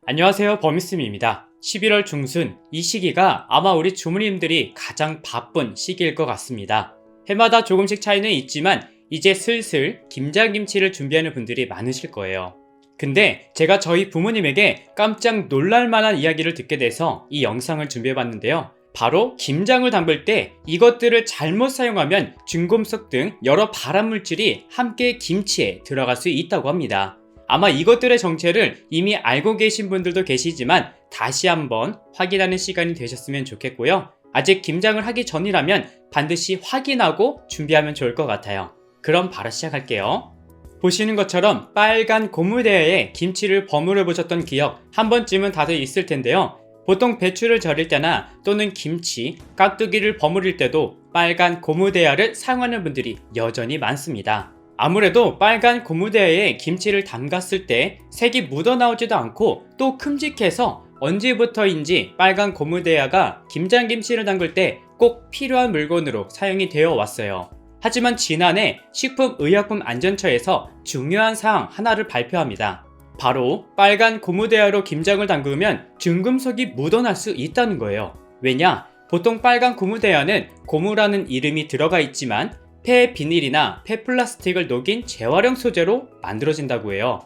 안녕하세요, 버미스미입니다. 11월 중순, 이 시기가 아마 우리 주부님들이 가장 바쁜 시기일 것 같습니다. 해마다 조금씩 차이는 있지만 이제 슬슬 김장김치를 준비하는 분들이 많으실 거예요. 근데 제가 저희 부모님에게 깜짝 놀랄만한 이야기를 듣게 돼서 이 영상을 준비해봤는데요. 바로 김장을 담글 때 이것들을 잘못 사용하면 중금속 등 여러 발암물질이 함께 김치에 들어갈 수 있다고 합니다. 아마 이것들의 정체를 이미 알고 계신 분들도 계시지만 다시 한번 확인하는 시간이 되셨으면 좋겠고요. 아직 김장을 하기 전이라면 반드시 확인하고 준비하면 좋을 것 같아요. 그럼 바로 시작할게요. 보시는 것처럼 빨간 고무대야에 김치를 버무려 보셨던 기억 한 번쯤은 다들 있을 텐데요. 보통 배추를 절일 때나 또는 김치, 깍두기를 버무릴 때도 빨간 고무대야를 사용하는 분들이 여전히 많습니다. 아무래도 빨간 고무대야에 김치를 담갔을 때 색이 묻어나오지도 않고 또 큼직해서 언제부터인지 빨간 고무대야가 김장김치를 담글 때 꼭 필요한 물건으로 사용이 되어 왔어요. 하지만 지난해 식품의약품안전처에서 중요한 사항 하나를 발표합니다. 바로 빨간 고무대야로 김장을 담그면 중금속이 묻어날 수 있다는 거예요. 왜냐? 보통 빨간 고무대야는 고무라는 이름이 들어가 있지만 폐 비닐이나 폐 플라스틱을 녹인 재활용 소재로 만들어진다고 해요.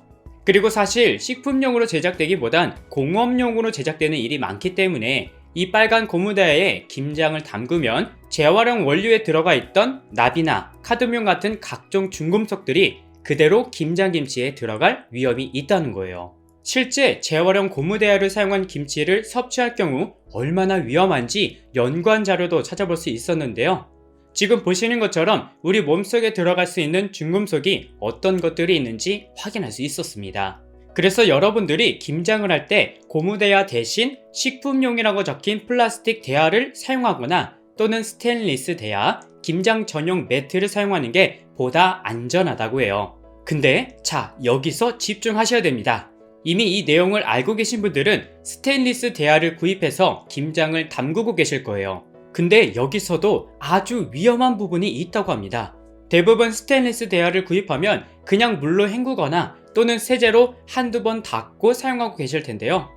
그리고 사실 식품용으로 제작되기보단 공업용으로 제작되는 일이 많기 때문에 이 빨간 고무대야에 김장을 담그면 재활용 원료에 들어가 있던 납이나 카드뮴 같은 각종 중금속들이 그대로 김장김치에 들어갈 위험이 있다는 거예요. 실제 재활용 고무대야를 사용한 김치를 섭취할 경우 얼마나 위험한지 연관 자료도 찾아볼 수 있었는데요. 지금 보시는 것처럼 우리 몸속에 들어갈 수 있는 중금속이 어떤 것들이 있는지 확인할 수 있었습니다. 그래서 여러분들이 김장을 할 때 고무대야 대신 식품용이라고 적힌 플라스틱 대야를 사용하거나 또는 스테인리스 대야, 김장 전용 매트를 사용하는 게 보다 안전하다고 해요. 근데 자, 여기서 집중하셔야 됩니다. 이미 이 내용을 알고 계신 분들은 스테인리스 대야를 구입해서 김장을 담그고 계실 거예요. 근데 여기서도 아주 위험한 부분이 있다고 합니다. 대부분 스테인리스 대야를 구입하면 그냥 물로 헹구거나 또는 세제로 한두 번 닦고 사용하고 계실 텐데요.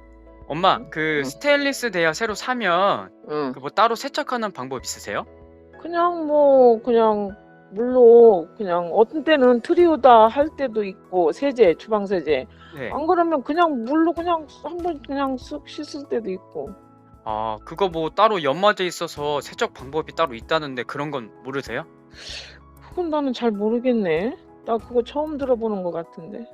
엄마, 응. 스테인리스 대야 새로 사면 응. 뭐 따로 세척하는 방법 있으세요? 그냥 물로 그냥 어떤 때는 트리우다 할 때도 있고 세제, 주방 세제. 네. 안 그러면 그냥 물로 그냥 한번 그냥 쓱 씻을 때도 있고. 아, 그거 뭐 따로 연마제 있어서 세척 방법이 따로 있다는데 그런 건 모르세요? 그건 나는 잘 모르겠네. 나 그거 처음 들어보는 것 같은데.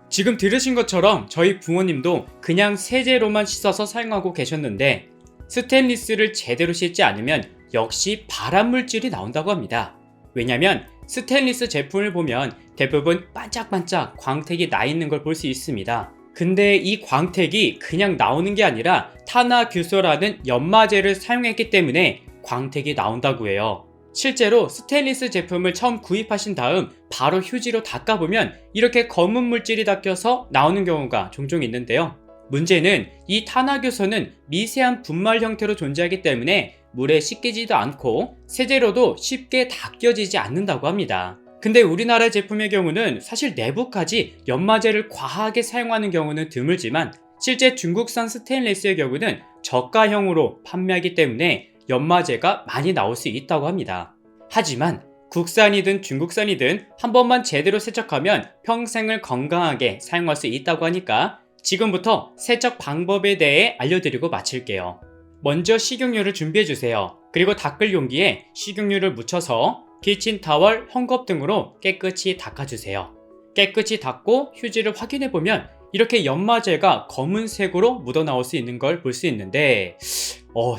지금 들으신 것처럼 저희 부모님도 그냥 세제로만 씻어서 사용하고 계셨는데 스테인리스를 제대로 씻지 않으면 역시 발암물질이 나온다고 합니다. 왜냐면 스테인리스 제품을 보면 대부분 반짝반짝 광택이 나 있는 걸 볼 수 있습니다. 근데 이 광택이 그냥 나오는 게 아니라 탄화규소라는 연마제를 사용했기 때문에 광택이 나온다고 해요. 실제로 스테인리스 제품을 처음 구입하신 다음 바로 휴지로 닦아보면 이렇게 검은 물질이 닦여서 나오는 경우가 종종 있는데요. 문제는 이 탄화교소는 미세한 분말 형태로 존재하기 때문에 물에 씻기지도 않고 세제로도 쉽게 닦여지지 않는다고 합니다. 근데 우리나라 제품의 경우는 사실 내부까지 연마제를 과하게 사용하는 경우는 드물지만 실제 중국산 스테인리스의 경우는 저가형으로 판매하기 때문에 연마제가 많이 나올 수 있다고 합니다. 하지만 국산이든 중국산이든 한 번만 제대로 세척하면 평생을 건강하게 사용할 수 있다고 하니까 지금부터 세척 방법에 대해 알려드리고 마칠게요. 먼저 식용유를 준비해주세요. 그리고 닦을 용기에 식용유를 묻혀서 키친타월, 헝겊 등으로 깨끗이 닦아주세요. 깨끗이 닦고 휴지를 확인해보면 이렇게 연마제가 검은색으로 묻어나올 수 있는 걸 볼 수 있는데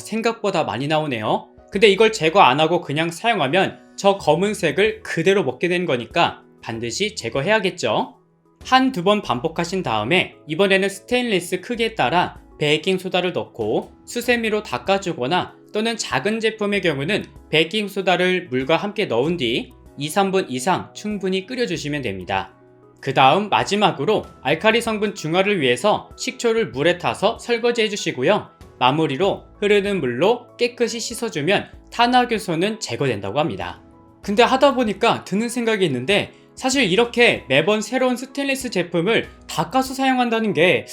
생각보다 많이 나오네요. 근데 이걸 제거 안하고 그냥 사용하면 저 검은색을 그대로 먹게 되는 거니까 반드시 제거해야겠죠. 한두 번 반복하신 다음에 이번에는 스테인리스 크기에 따라 베이킹소다를 넣고 수세미로 닦아주거나 또는 작은 제품의 경우는 베이킹소다를 물과 함께 넣은 뒤 2-3분 이상 충분히 끓여주시면 됩니다. 그 다음 마지막으로 알칼리 성분 중화를 위해서 식초를 물에 타서 설거지 해주시고요. 마무리로 흐르는 물로 깨끗이 씻어주면 탄화교소는 제거된다고 합니다. 근데 하다 보니까 드는 생각이 있는데 사실 이렇게 매번 새로운 스테인리스 제품을 닦아서 사용한다는 게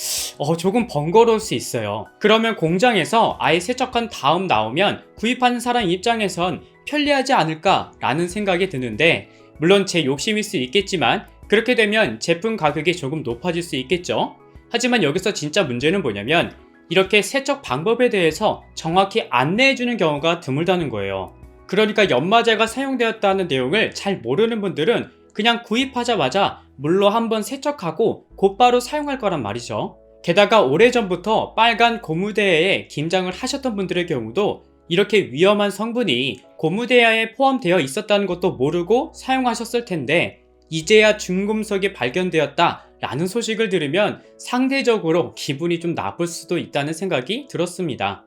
조금 번거로울 수 있어요. 그러면 공장에서 아예 세척한 다음 나오면 구입하는 사람 입장에선 편리하지 않을까 라는 생각이 드는데, 물론 제 욕심일 수 있겠지만 그렇게 되면 제품 가격이 조금 높아질 수 있겠죠. 하지만 여기서 진짜 문제는 뭐냐면 이렇게 세척 방법에 대해서 정확히 안내해주는 경우가 드물다는 거예요. 그러니까 연마제가 사용되었다는 내용을 잘 모르는 분들은 그냥 구입하자마자 물로 한번 세척하고 곧바로 사용할 거란 말이죠. 게다가 오래전부터 빨간 고무대야에 김장을 하셨던 분들의 경우도 이렇게 위험한 성분이 고무대야에 포함되어 있었다는 것도 모르고 사용하셨을 텐데, 이제야 중금속이 발견되었다 라는 소식을 들으면 상대적으로 기분이 좀 나쁠 수도 있다는 생각이 들었습니다.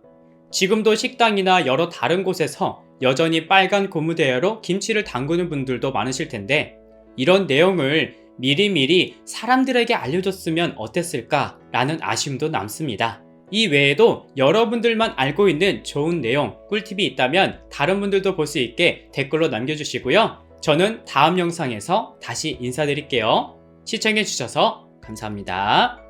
지금도 식당이나 여러 다른 곳에서 여전히 빨간 고무대야로 김치를 담그는 분들도 많으실 텐데, 이런 내용을 미리미리 사람들에게 알려줬으면 어땠을까 라는 아쉬움도 남습니다. 이 외에도 여러분들만 알고 있는 좋은 내용, 꿀팁이 있다면 다른 분들도 볼 수 있게 댓글로 남겨주시고요. 저는 다음 영상에서 다시 인사드릴게요. 시청해주셔서 감사합니다.